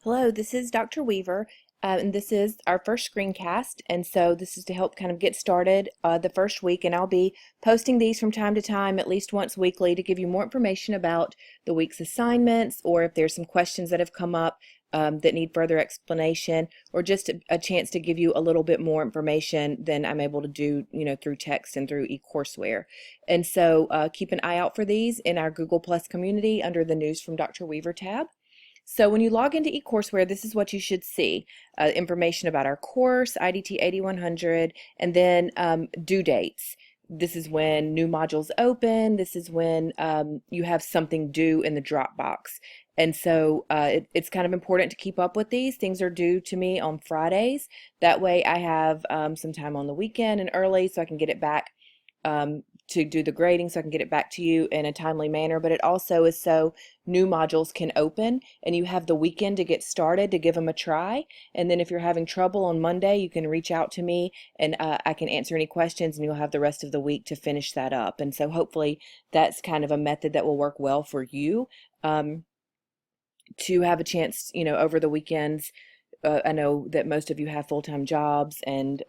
Hello, this is Dr. Weaver, and this is our first screencast, and so this is to help kind of get started the first week, and I'll be posting these from time to time, at least once weekly, to give you more information about the week's assignments, or if there's some questions that have come up that need further explanation, or just a chance to give you a little bit more information than I'm able to do, through text and through eCourseware. And so keep an eye out for these in our Google Plus community under the News from Dr. Weaver tab. So when you log into eCourseware, this is what you should see. Information about our course, IDT 8100, and then due dates. This is when new modules open. This is when you have something due in the Dropbox. And so it's kind of important to keep up with these. Things are due to me on Fridays. That way I have some time on the weekend and early so I can get it back to do the grading, so I can get it back to you in a timely manner. But it also is so new modules can open and you have the weekend to get started to give them a try. And then if you're having trouble on Monday, you can reach out to me and I can answer any questions, and you'll have the rest of the week to finish that up. And so hopefully that's kind of a method that will work well for you to have a chance, over the weekends. I know that most of you have full-time jobs, and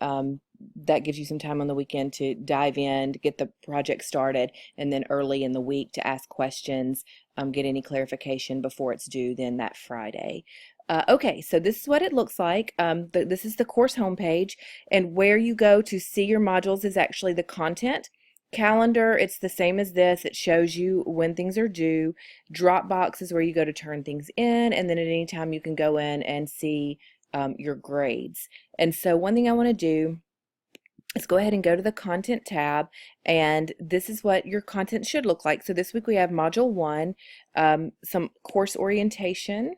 that gives you some time on the weekend to dive in, to get the project started, and then early in the week to ask questions, get any clarification before it's due then that Friday. Okay, so this is what it looks like. This is the course homepage, and where you go to see your modules is actually the content. Calendar, it's the same as this. It shows you when things are due. Dropbox is where you go to turn things in, and then at any time you can go in and see your grades. And so one thing I want to do, let's go ahead and go to the content tab, and this is what your content should look like. So this week we have module 1, some course orientation.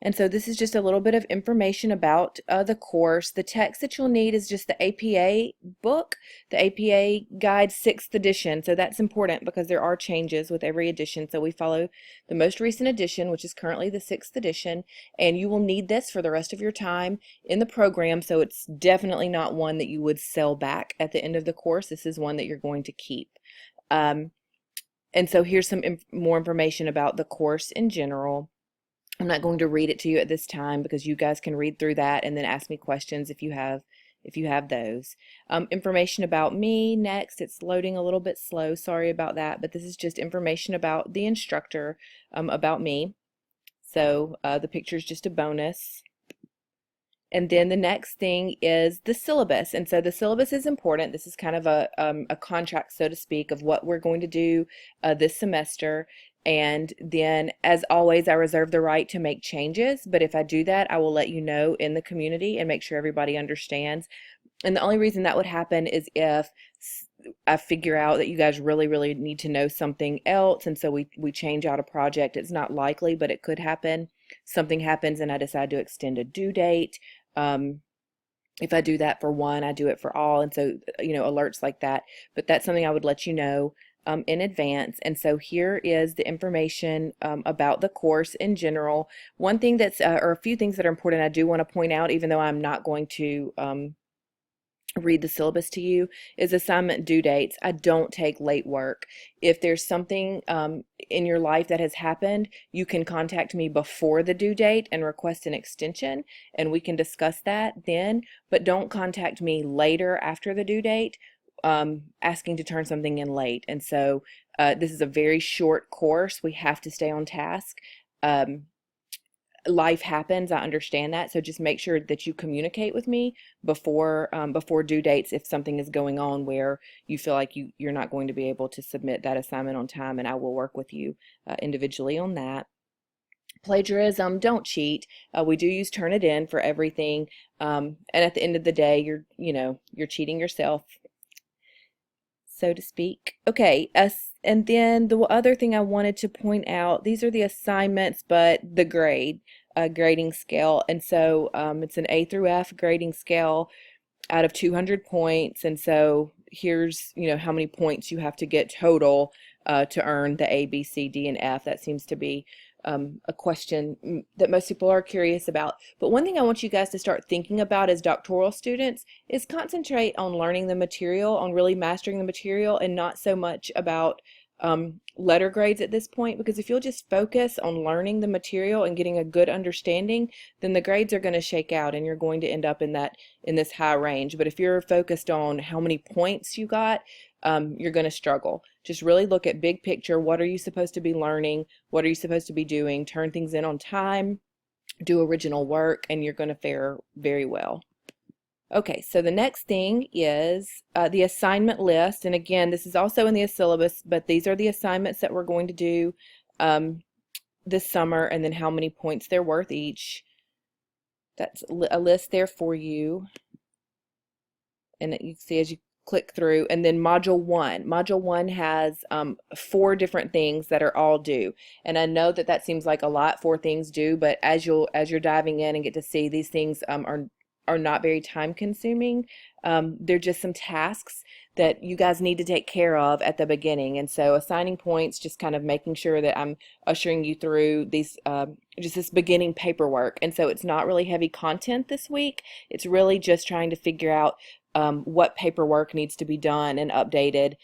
And so this is just a little bit of information about the course. The text that you'll need is just the APA book, the APA Guide 6th edition. So that's important because there are changes with every edition. So we follow the most recent edition, which is currently the 6th edition. And you will need this for the rest of your time in the program. So it's definitely not one that you would sell back at the end of the course. This is one that you're going to keep. And so here's some more information about the course in general. I'm not going to read it to you at this time because you guys can read through that and then ask me questions if you have those. Information about me next. It's loading a little bit slow. Sorry about that, but this is just information about the instructor, about me. So the picture is just a bonus. And then the next thing is the syllabus. And so the syllabus is important. This is kind of a contract, so to speak, of what we're going to do this semester. And then, as always, I reserve the right to make changes. But if I do that, I will let you know in the community and make sure everybody understands. And the only reason that would happen is if I figure out that you guys really, really need to know something else, and so we change out a project. It's not likely, but it could happen. Something happens and I decide to extend a due date. If I do that for one, I do it for all. And so, alerts like that. But that's something I would let you know in advance. And so here is the information about the course in general. One thing that's, or a few things that are important I do want to point out, even though I'm not going to read the syllabus to you, is assignment due dates. I don't take late work. If there's something in your life that has happened, you can contact me before the due date and request an extension, and we can discuss that then, but don't contact me later after the due date asking to turn something in late. And so this is a very short course. We have to stay on task. Life happens, I understand that, so just make sure that you communicate with me before due dates if something is going on where you feel like you're not going to be able to submit that assignment on time, and I will work with you individually on that. Plagiarism, don't cheat. We do use Turnitin for everything, and at the end of the day, you're cheating yourself, so to speak. Okay, and then the other thing I wanted to point out, these are the assignments, but the grading scale. And so it's an A through F grading scale out of 200 points. And so here's, how many points you have to get total to earn the A, B, C, D, and F. That seems to be a question that most people are curious about. But one thing I want you guys to start thinking about as doctoral students is concentrate on learning the material, on really mastering the material, and not so much about letter grades at this point, because if you'll just focus on learning the material and getting a good understanding, then the grades are going to shake out and you're going to end up in this high range. But if you're focused on how many points you got, you're going to struggle. Just really look at big picture. What are you supposed to be learning? What are you supposed to be doing? Turn things in on time, do original work, and you're going to fare very well. Okay, so the next thing is the assignment list. And again, this is also in the syllabus, but these are the assignments that we're going to do this summer, and then how many points they're worth each. That's a list there for you. And you can see as you click through. And then Module 1. Module 1 has 4 different things that are all due. And I know that that seems like a lot, 4 things due, but as you're diving in and get to see, these things are not very time consuming. They're just some tasks that you guys need to take care of at the beginning. And so assigning points, just kind of making sure that I'm ushering you through these, just this beginning paperwork. And so it's not really heavy content this week. It's really just trying to figure out what paperwork needs to be done and updated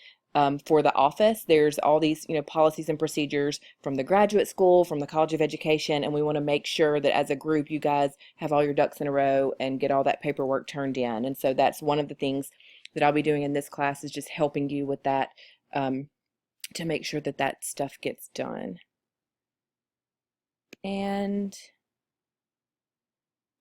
for the office. There's all these, policies and procedures from the graduate school, from the College of Education, and we want to make sure that as a group you guys have all your ducks in a row and get all that paperwork turned in. And so that's one of the things that I'll be doing in this class, is just helping you with that to make sure that that stuff gets done. And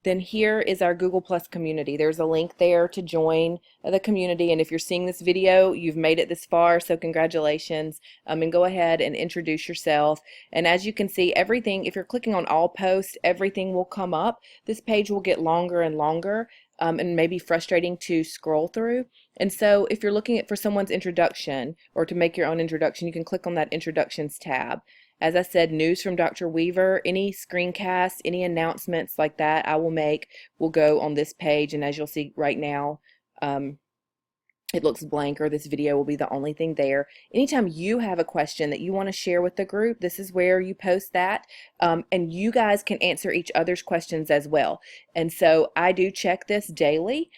then here is our Google Plus community. There's a link there to join the community, and if you're seeing this video, you've made it this far, so congratulations. And go ahead and introduce yourself. And as you can see, everything, if you're clicking on all posts, everything will come up. This page will get longer and longer, and maybe frustrating to scroll through. And so if you're looking for someone's introduction, or to make your own introduction, you can click on that Introductions tab. As I said, news from Dr. Weaver, any screencasts, any announcements like that I will make will go on this page. And as you'll see right now, it looks blank, or this video will be the only thing there. Anytime you have a question that you want to share with the group, this is where you post that. And you guys can answer each other's questions as well. And so I do check this daily.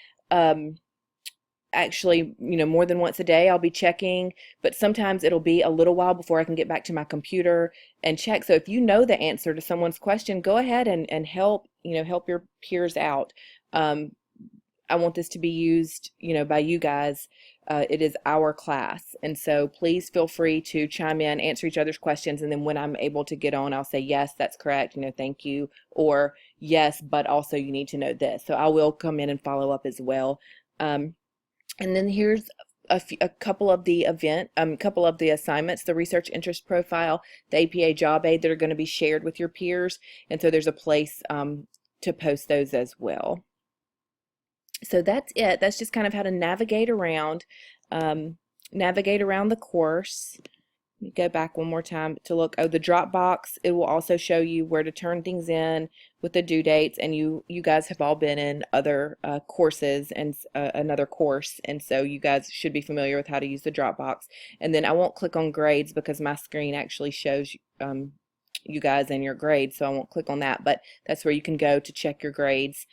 Actually, more than once a day I'll be checking, but sometimes it'll be a little while before I can get back to my computer and check. So if you know the answer to someone's question, go ahead and help, help your peers out. I want this to be used, by you guys. It is our class. And so please feel free to chime in, answer each other's questions. And then when I'm able to get on, I'll say, yes, that's correct. Thank you. Or yes, but also you need to know this. So I will come in and follow up as well. And then here's a couple of the assignments, the research interest profile, the APA job aid that are going to be shared with your peers. And so there's a place to post those as well. So that's it. That's just kind of how to navigate around the course. Let me go back one more time to look. Oh, the Dropbox, it will also show you where to turn things in with the due dates. And you guys have all been in other courses and another course. And so you guys should be familiar with how to use the Dropbox. And then I won't click on grades because my screen actually shows you guys and your grades. So I won't click on that. But that's where you can go to check your grades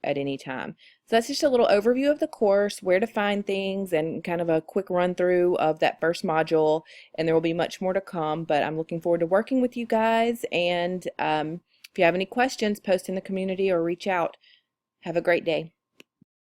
at any time. So that's just a little overview of the course, where to find things, and kind of a quick run through of that first module. And there will be much more to come, but I'm looking forward to working with you guys. And if you have any questions, post in the community or reach out. Have a great day.